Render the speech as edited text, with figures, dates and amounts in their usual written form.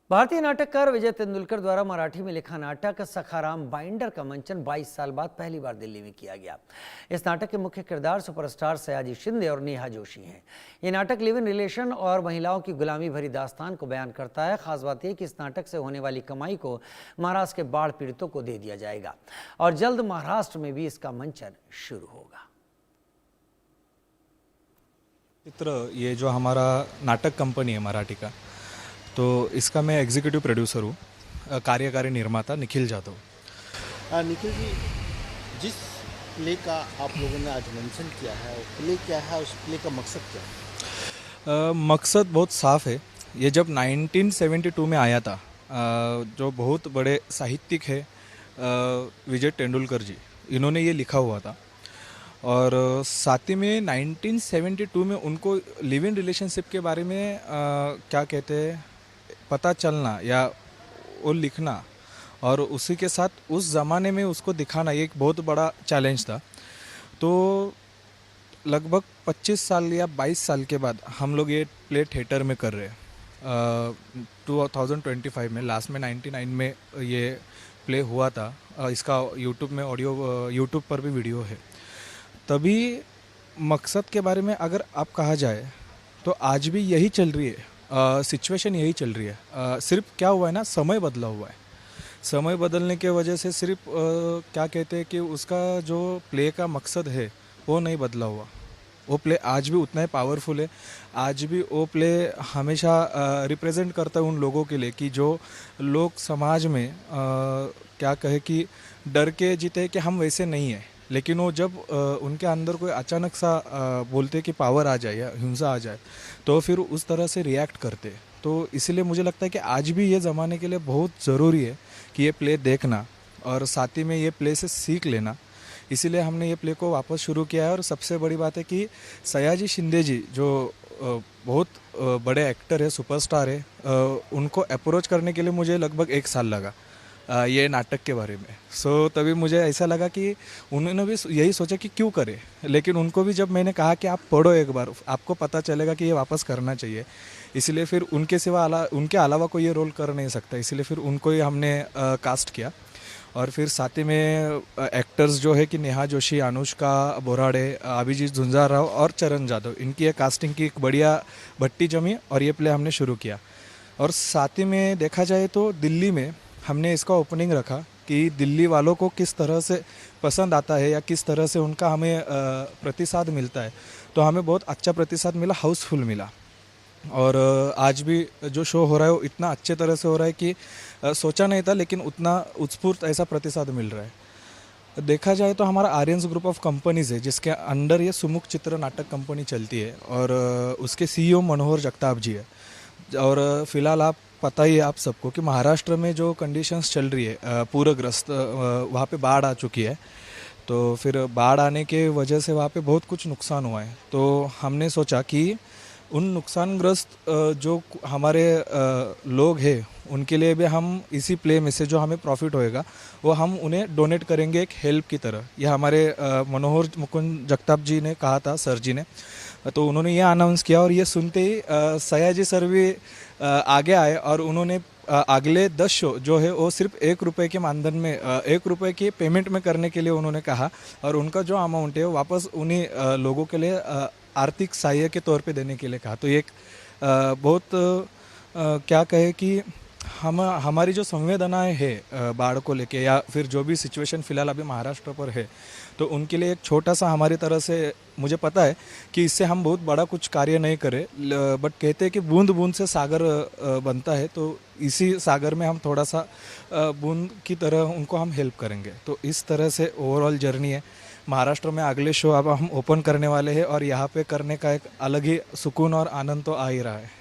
भारतीय नाटककार विजय तेंदुलकर द्वारा मराठी में लिखा नाटक सखाराम बाइंडर का मंचन 22 साल बाद पहली बार दिल्ली में किया गया। इस नाटक के मुख्य किरदार सुपरस्टार सयाजी शिंदे और नेहा जोशी हैं। ये नाटक लिव इन रिलेशन और महिलाओं की गुलामी भरी दास्तान को बयान करता है। खास बात यह कि इस नाटक से होने वाली कमाई को महाराष्ट्र के बाढ़ पीड़ितों को दे दिया जाएगा और जल्द महाराष्ट्र में भी इसका मंचन शुरू होगा। चित्र ये जो हमारा नाटक कंपनी है मराठी का, तो इसका मैं एग्जीक्यूटिव प्रोड्यूसर हूँ, कार्यकारी निर्माता निखिल जाधव। निखिल जी, जिस प्ले का आप लोगों ने आज मेंशन किया है वो प्ले क्या है, उस प्ले का मकसद क्या है? मकसद बहुत साफ है। ये जब 1972 में आया था, जो बहुत बड़े साहित्यिक है विजय तेंदुलकर जी, इन्होंने ये लिखा हुआ था और साथ ही में 1972 में उनको लिव इन रिलेशनशिप के बारे में क्या कहते हैं पता चलना या वो लिखना और उसी के साथ उस ज़माने में उसको दिखाना, ये एक बहुत बड़ा चैलेंज था। तो लगभग 25 साल या 22 साल के बाद हम लोग ये प्ले थिएटर में कर रहे हैं। 2025 में, लास्ट में 99 में ये प्ले हुआ था। इसका यूट्यूब में ऑडियो, यूट्यूब पर भी वीडियो है। तभी मकसद के बारे में अगर आप कहा जाए तो आज भी यही चल रही है, सिचुएशन यही चल रही है। सिर्फ क्या हुआ है ना, समय बदला हुआ है। समय बदलने के वजह से सिर्फ क्या कहते हैं कि उसका जो प्ले का मकसद है वो नहीं बदला हुआ। वो प्ले आज भी उतना ही पावरफुल है। आज भी वो प्ले हमेशा रिप्रेजेंट करता है उन लोगों के लिए कि जो लोग समाज में क्या कहे कि डर के जीते कि हम वैसे नहीं हैं, लेकिन वो जब उनके अंदर कोई अचानक सा बोलते कि पावर आ जाए या हिंसा आ जाए तो फिर उस तरह से रिएक्ट करते। तो इसलिए मुझे लगता है कि आज भी ये ज़माने के लिए बहुत ज़रूरी है कि ये प्ले देखना और साथ ही में ये प्ले से सीख लेना। इसीलिए हमने ये प्ले को वापस शुरू किया है। और सबसे बड़ी बात है कि सयाजी शिंदे जी जो बहुत बड़े एक्टर है, सुपरस्टार है, उनको अप्रोच करने के लिए मुझे लगभग 1 साल लगा ये नाटक के बारे में। तभी मुझे ऐसा लगा कि उन्होंने भी यही सोचा कि क्यों करे, लेकिन उनको भी जब मैंने कहा कि आप पढ़ो एक बार, आपको पता चलेगा कि ये वापस करना चाहिए। इसलिए फिर उनके अलावा कोई ये रोल कर नहीं सकता, इसलिए फिर उनको ही हमने कास्ट किया। और फिर साथ ही में एक्टर्स जो है कि नेहा जोशी, अनुष्का बोराड़े, अभिजीत झुंझारराव और चरण जाधव, इनकी ये कास्टिंग की एक बढ़िया भट्टी जमी और ये प्ले हमने शुरू किया। और साथ ही में देखा जाए तो दिल्ली में हमने इसका ओपनिंग रखा कि दिल्ली वालों को किस तरह से पसंद आता है या किस तरह से उनका हमें प्रतिसाद मिलता है। तो हमें बहुत अच्छा प्रतिसाद मिला, हाउसफुल मिला। और आज भी जो शो हो रहा है वो इतना अच्छे तरह से हो रहा है कि सोचा नहीं था, लेकिन उतना उत्स्फूर्त ऐसा प्रतिसाद मिल रहा है। देखा जाए तो हमारा आर्यंस ग्रुप ऑफ कंपनीज़ है जिसके अंडर ये सुमुख चित्र नाटक कंपनी चलती है और उसके CEO मनोहर जगताप जी है। और फिलहाल आप पता ही है आप सबको कि महाराष्ट्र में जो कंडीशंस चल रही है, पूरग्रस्त, वहाँ पे बाढ़ आ चुकी है। तो फिर बाढ़ आने के वजह से वहाँ पे बहुत कुछ नुकसान हुआ है। तो हमने सोचा कि उन नुकसानग्रस्त जो हमारे लोग हैं उनके लिए भी हम इसी प्ले में से जो हमें प्रॉफिट होएगा वो हम उन्हें डोनेट करेंगे एक हेल्प की तरह। यह हमारे मनोहर मुकुंद जगताप जी ने कहा था, सर जी ने, तो उन्होंने ये अनाउंस किया। और ये सुनते ही सयाजी सर भी आगे आए और उन्होंने अगले 10 शो जो है वो सिर्फ 1 रुपये के मानधन में, 1 रुपये की पेमेंट में करने के लिए उन्होंने कहा। और उनका जो अमाउंट है वो वापस उन्हीं लोगों के लिए आर्थिक सहाय्य के तौर पे देने के लिए कहा। तो ये एक बहुत क्या कहे कि हमारी जो संवेदनाएं है बाढ़ को लेके या फिर जो भी सिचुएशन फ़िलहाल अभी महाराष्ट्र पर है, तो उनके लिए एक छोटा सा हमारी तरह से, मुझे पता है कि इससे हम बहुत बड़ा कुछ कार्य नहीं करें, बट कहते हैं कि बूंद बूंद से सागर बनता है। तो इसी सागर में हम थोड़ा सा बूंद की तरह उनको हम हेल्प करेंगे। तो इस तरह से ओवरऑल जर्नी है। महाराष्ट्र में अगले शो अब हम ओपन करने वाले हैं और यहाँ पे करने का एक अलग ही सुकून और आनंद तो आ ही रहा है।